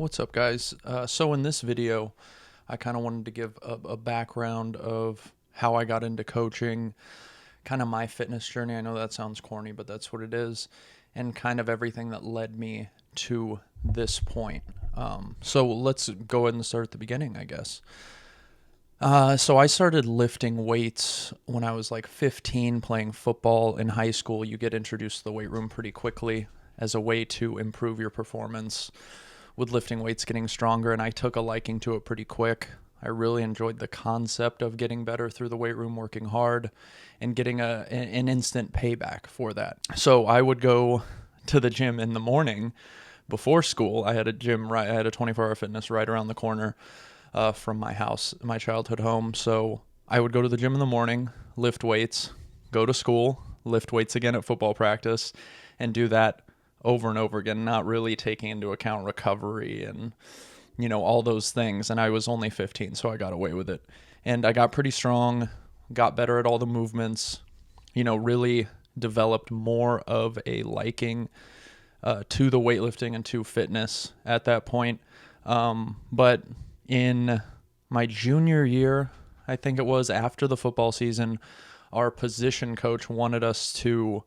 What's up, guys? So in this video, I kind of wanted to give a background of how I got into coaching, kind of my fitness journey. I know that sounds corny, but that's what it is, and kind of everything that led me to this point. So let's go ahead and start at the beginning, I guess. So I started lifting weights when I was like 15, playing football in high school. You get introduced to the weight room pretty quickly as a way to improve your performance with lifting weights, getting stronger, and I took a liking to it pretty quick. I really enjoyed the concept of getting better through the weight room, working hard, and getting an instant payback for that. So I would go to the gym in the morning before school. I had a gym, right? I had a 24-hour fitness right around the corner from my house, my childhood home. So I would go to the gym in the morning, lift weights, go to school, lift weights again at football practice, and do that over and over again, not really taking into account recovery and, all those things. And I was only 15, so I got away with it. And I got pretty strong, got better at all the movements, really developed more of a liking to the weightlifting and to fitness at that point. But in my junior year, I think it was, after the football season, our position coach wanted us to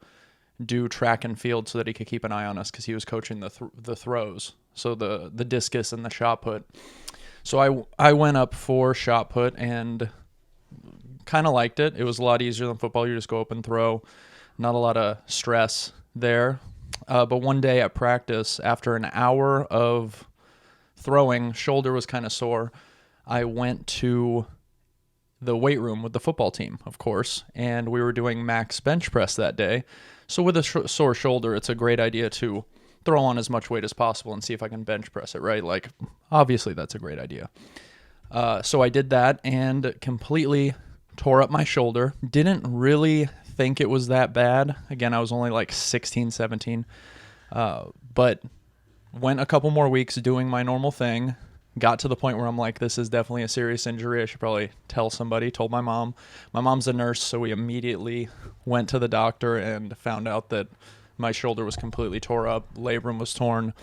do track and field so that he could keep an eye on us, because he was coaching the throws, so the discus and the shot put. So I went up for shot put and kind of liked it. It was a lot easier than football. You just go up and throw, not a lot of stress there. But one day at practice, after an hour of throwing, shoulder was kind of sore. I went to the weight room with the football team, of course, and we were doing max bench press that day. So with a sore shoulder, it's a great idea to throw on as much weight as possible and see if I can bench press it, right? Like, obviously that's a great idea. So I did that and completely tore up my shoulder. Didn't really think it was that bad. Again, I was only like 16, 17. But went a couple more weeks doing my normal thing. Got to the point where I'm like, this is definitely a serious injury. I should probably tell somebody. Told my mom. My mom's a nurse, so we immediately went to the doctor and found out that my shoulder was completely tore up. Labrum was torn.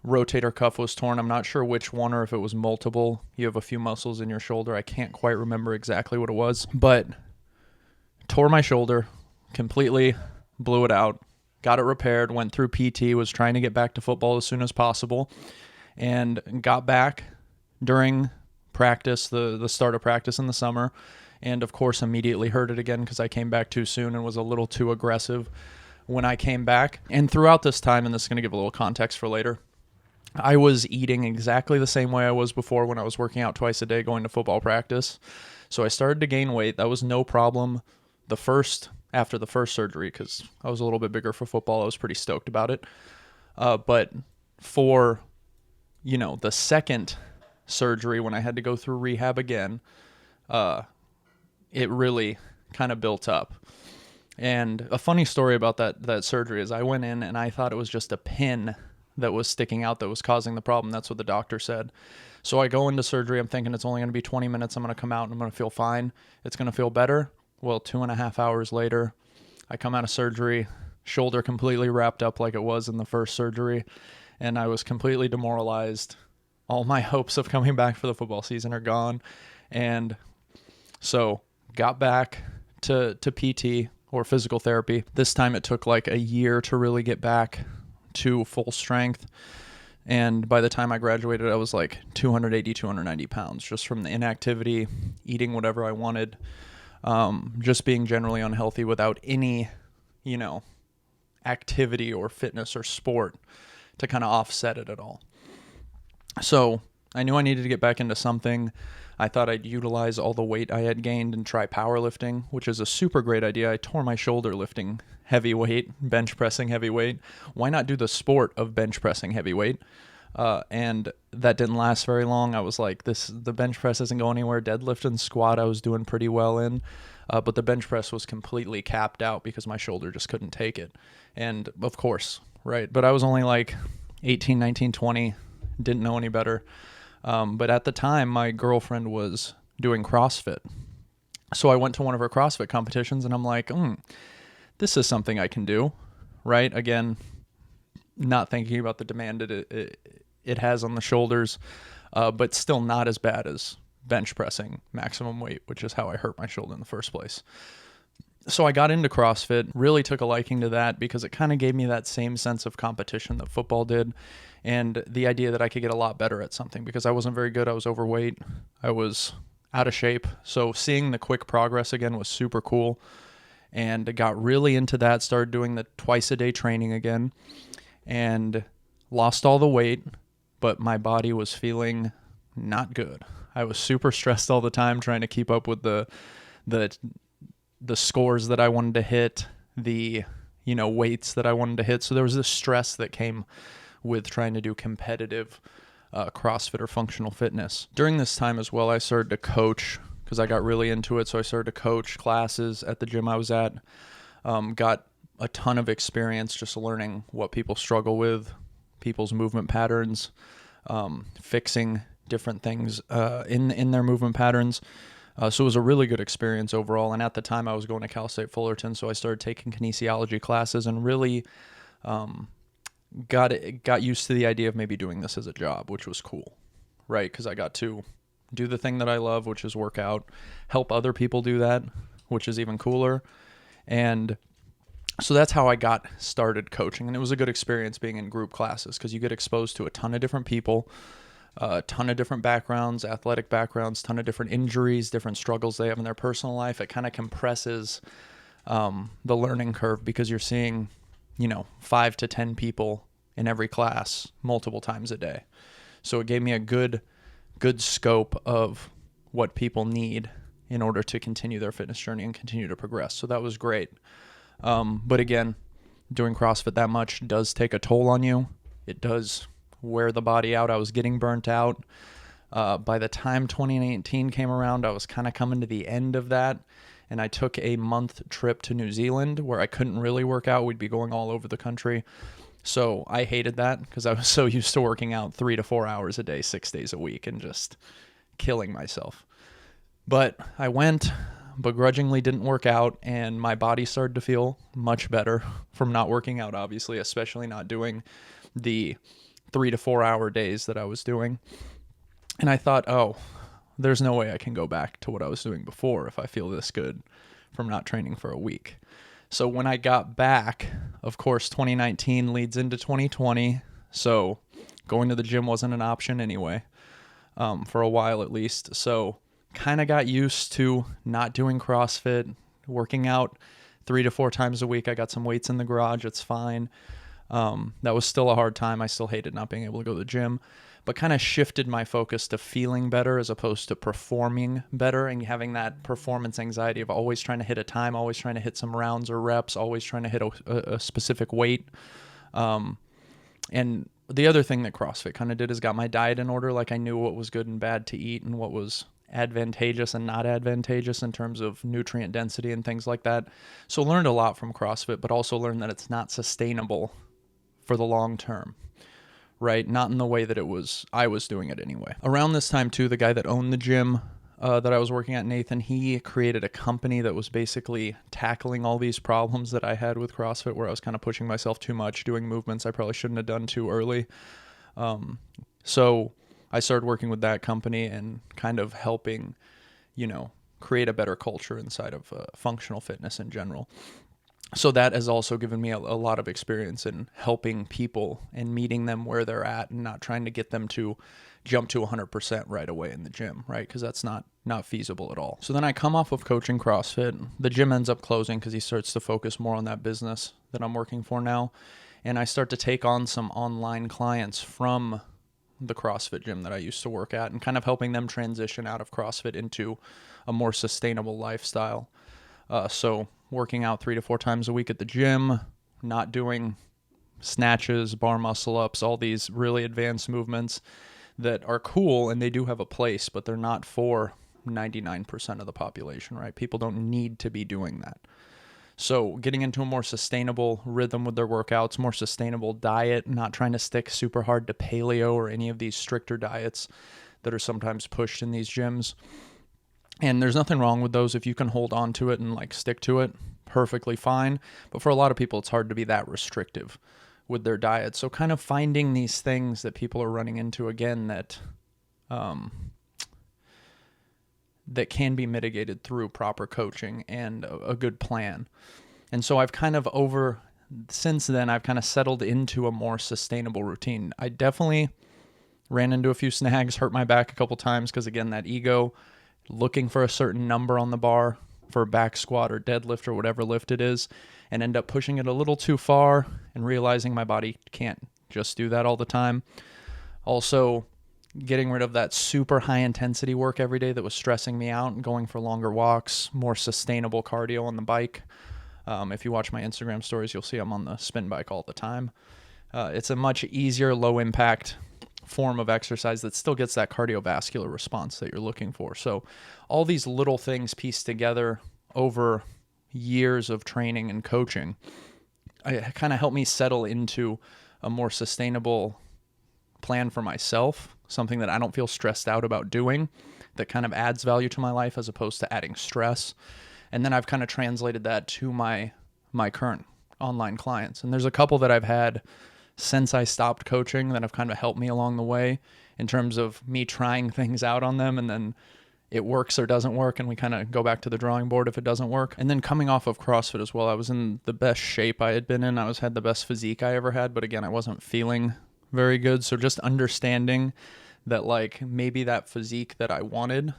Rotator cuff was torn. I'm not sure which one or if it was multiple. You have a few muscles in your shoulder. I can't quite remember exactly what it was, but tore my shoulder completely, blew it out, got it repaired, went through PT, was trying to get back to football as soon as possible, and got back during practice, the start of practice in the summer, and of course immediately hurt it again because I came back too soon and was a little too aggressive when I came back. And throughout this time, and this is going to give a little context for later, I was eating exactly the same way I was before when I was working out twice a day going to football practice. So I started to gain weight. That was no problem after the first surgery, because I was a little bit bigger for football. I was pretty stoked about it. But for the second surgery, when I had to go through rehab again, it really kind of built up. And a funny story about that surgery is I went in and I thought it was just a pin that was sticking out that was causing the problem. That's what the doctor said. So I go into surgery. I'm thinking it's only going to be 20 minutes. I'm going to come out and I'm going to feel fine. It's going to feel better. Well, 2.5 hours later, I come out of surgery, shoulder completely wrapped up like it was in the first surgery. And I was completely demoralized. All my hopes of coming back for the football season are gone. And so got back to PT, or physical therapy. This time it took like a year to really get back to full strength. And by the time I graduated, I was like 280, 290 pounds just from the inactivity, eating whatever I wanted, just being generally unhealthy without any, activity or fitness or sport to kind of offset it at all. So I knew I needed to get back into something. I thought I'd utilize all the weight I had gained and try powerlifting, which is a super great idea. I tore my shoulder lifting heavy weight, bench pressing heavy weight. Why not do the sport of bench pressing heavy weight? And that didn't last very long. I was like, the bench press isn't going anywhere. Deadlift and squat I was doing pretty well in, but the bench press was completely capped out because my shoulder just couldn't take it. And of course, right, but I was only like 18, 19, 20, didn't know any better. But at the time, my girlfriend was doing CrossFit. So I went to one of her CrossFit competitions and I'm like, this is something I can do, right? Again, not thinking about the demand it it has on the shoulders, but still not as bad as bench pressing maximum weight, which is how I hurt my shoulder in the first place. So I got into CrossFit, really took a liking to that because it kind of gave me that same sense of competition that football did, and the idea that I could get a lot better at something because I wasn't very good. I was overweight. I was out of shape. So seeing the quick progress again was super cool, and I got really into that, started doing the twice a day training again, and lost all the weight, but my body was feeling not good. I was super stressed all the time trying to keep up with the scores that I wanted to hit, the weights that I wanted to hit. So there was this stress that came with trying to do competitive CrossFit or functional fitness. During this time as well, I started to coach because I got really into it. So I started to coach classes at the gym I was at. Got a ton of experience just learning what people struggle with, people's movement patterns, fixing different things in their movement patterns. So it was a really good experience overall. And at the time I was going to Cal State Fullerton, so I started taking kinesiology classes and really got used to the idea of maybe doing this as a job, which was cool, right? Because I got to do the thing that I love, which is work out, help other people do that, which is even cooler. And so that's how I got started coaching. And it was a good experience being in group classes because you get exposed to a ton of different people, a ton of different backgrounds, athletic backgrounds, ton of different injuries, different struggles they have in their personal life. It kind of compresses the learning curve because you're seeing, 5 to 10 people in every class multiple times a day. So it gave me a good scope of what people need in order to continue their fitness journey and continue to progress. So that was great. But again, doing CrossFit that much does take a toll on you. It does wear the body out. I was getting burnt out. By the time 2019 came around, I was kind of coming to the end of that. And I took a month trip to New Zealand where I couldn't really work out. We'd be going all over the country. So I hated that because I was so used to working out 3 to 4 hours a day, 6 days a week, and just killing myself. But I went, begrudgingly didn't work out, and my body started to feel much better from not working out, obviously, especially not doing the 3 to 4 hour days that I was doing. And I thought, there's no way I can go back to what I was doing before if I feel this good from not training for a week. So when I got back, of course, 2019 leads into 2020. So going to the gym wasn't an option anyway, for a while at least. So kind of got used to not doing CrossFit, working out 3 to 4 times a week. I got some weights in the garage. It's fine. That was still a hard time. I still hated not being able to go to the gym, but kind of shifted my focus to feeling better as opposed to performing better and having that performance anxiety of always trying to hit a time, always trying to hit some rounds or reps, always trying to hit a specific weight. And the other thing that CrossFit kind of did is got my diet in order. Like I knew what was good and bad to eat and what was advantageous and not advantageous in terms of nutrient density and things like that. So learned a lot from CrossFit, but also learned that it's not sustainable for the long term. Right? Not in the way that I was doing it anyway. Around this time too, the guy that owned the gym that I was working at, Nathan, he created a company that was basically tackling all these problems that I had with CrossFit where I was kind of pushing myself too much, doing movements I probably shouldn't have done too early. So I started working with that company and kind of helping, create a better culture inside of functional fitness in general. So that has also given me a lot of experience in helping people and meeting them where they're at and not trying to get them to jump to 100% right away in the gym, right? Because that's not feasible at all. So then I come off of coaching CrossFit. The gym ends up closing because he starts to focus more on that business that I'm working for now. And I start to take on some online clients from the CrossFit gym that I used to work at and kind of helping them transition out of CrossFit into a more sustainable lifestyle. So working out 3 to 4 times a week at the gym, not doing snatches, bar muscle ups, all these really advanced movements that are cool and they do have a place, but they're not for 99% of the population, right? People don't need to be doing that. So getting into a more sustainable rhythm with their workouts, more sustainable diet, not trying to stick super hard to paleo or any of these stricter diets that are sometimes pushed in these gyms. And there's nothing wrong with those if you can hold on to it and stick to it, perfectly fine. But for a lot of people, it's hard to be that restrictive with their diet. So kind of finding these things that people are running into again that can be mitigated through proper coaching and a good plan. And so since then, I've kind of settled into a more sustainable routine. I definitely ran into a few snags, hurt my back a couple times because, again, that ego, looking for a certain number on the bar for a back squat or deadlift or whatever lift it is, and end up pushing it a little too far and realizing my body can't just do that all the time. Also, getting rid of that super high intensity work every day that was stressing me out and going for longer walks, more sustainable cardio on the bike. If you watch my Instagram stories, you'll see I'm on the spin bike all the time. It's a much easier, low impact form of exercise that still gets that cardiovascular response that you're looking for. So all these little things pieced together over years of training and coaching, it kind of helped me settle into a more sustainable plan for myself, something that I don't feel stressed out about doing, that kind of adds value to my life as opposed to adding stress. And then I've kind of translated that to my current online clients. And there's a couple that I've had since I stopped coaching that have kind of helped me along the way in terms of me trying things out on them, and then it works or doesn't work, and we kind of go back to the drawing board if it doesn't work. And then coming off of CrossFit as well, I was in the best shape I had been in. I had the best physique I ever had, but again, I wasn't feeling very good. So just understanding that like maybe that physique that I wanted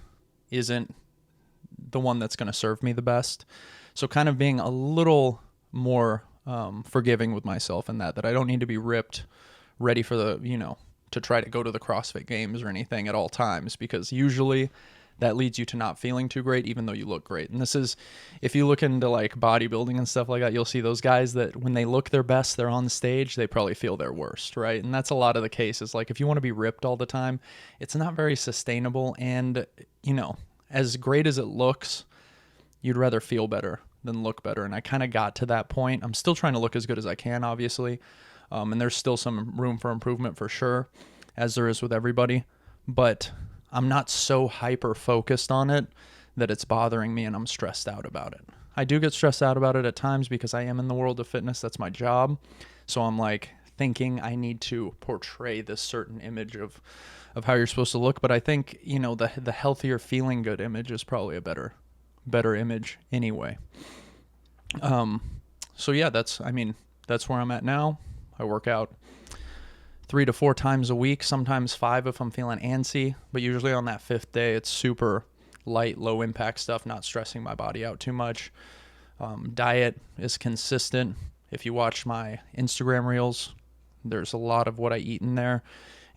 isn't the one that's going to serve me the best. So kind of being a little more forgiving with myself in that I don't need to be ripped, ready for to try to go to the CrossFit Games or anything at all times, because usually that leads you to not feeling too great, even though you look great. And this is, if you look into like bodybuilding and stuff like that, you'll see those guys that when they look their best, they're on stage, they probably feel their worst, right? And that's a lot of the cases. Like if you want to be ripped all the time, it's not very sustainable. And, as great as it looks, you'd rather feel better than look better. And I kind of got to that point. I'm still trying to look as good as I can, obviously. And there's still some room for improvement for sure, as there is with everybody. But I'm not so hyper focused on it that it's bothering me and I'm stressed out about it. I do get stressed out about it at times because I am in the world of fitness. That's my job. So I'm like thinking I need to portray this certain image of how you're supposed to look. But I think, the healthier feeling good image is probably a better image anyway. So yeah, that's where I'm at now. I work out 3 to 4 times a week, sometimes 5 if I'm feeling antsy, but usually on that 5th day, it's super light, low impact stuff, not stressing my body out too much. Diet is consistent. If you watch my Instagram reels, there's a lot of what I eat in there,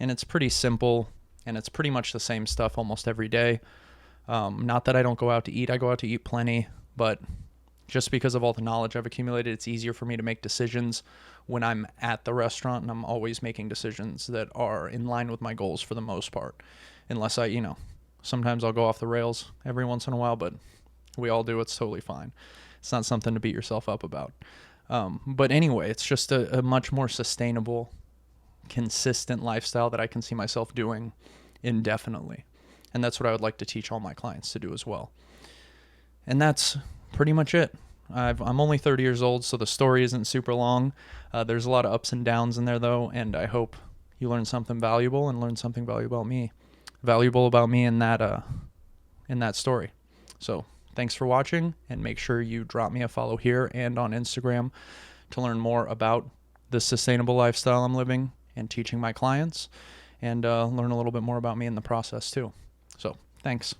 and it's pretty simple, and it's pretty much the same stuff almost every day. Not that I don't go out to eat. I go out to eat plenty, but just because of all the knowledge I've accumulated, it's easier for me to make decisions when I'm at the restaurant, and I'm always making decisions that are in line with my goals for the most part. Unless sometimes I'll go off the rails every once in a while, but we all do. It's totally fine. It's not something to beat yourself up about. But anyway, it's just a much more sustainable, consistent lifestyle that I can see myself doing indefinitely. And that's what I would like to teach all my clients to do as well. And that's pretty much it. I'm only 30 years old, so the story isn't super long. There's a lot of ups and downs in there, though, and I hope you learn something valuable and learn something valuable about me in that story. So thanks for watching, and make sure you drop me a follow here and on Instagram to learn more about the sustainable lifestyle I'm living and teaching my clients, and learn a little bit more about me in the process too. So thanks.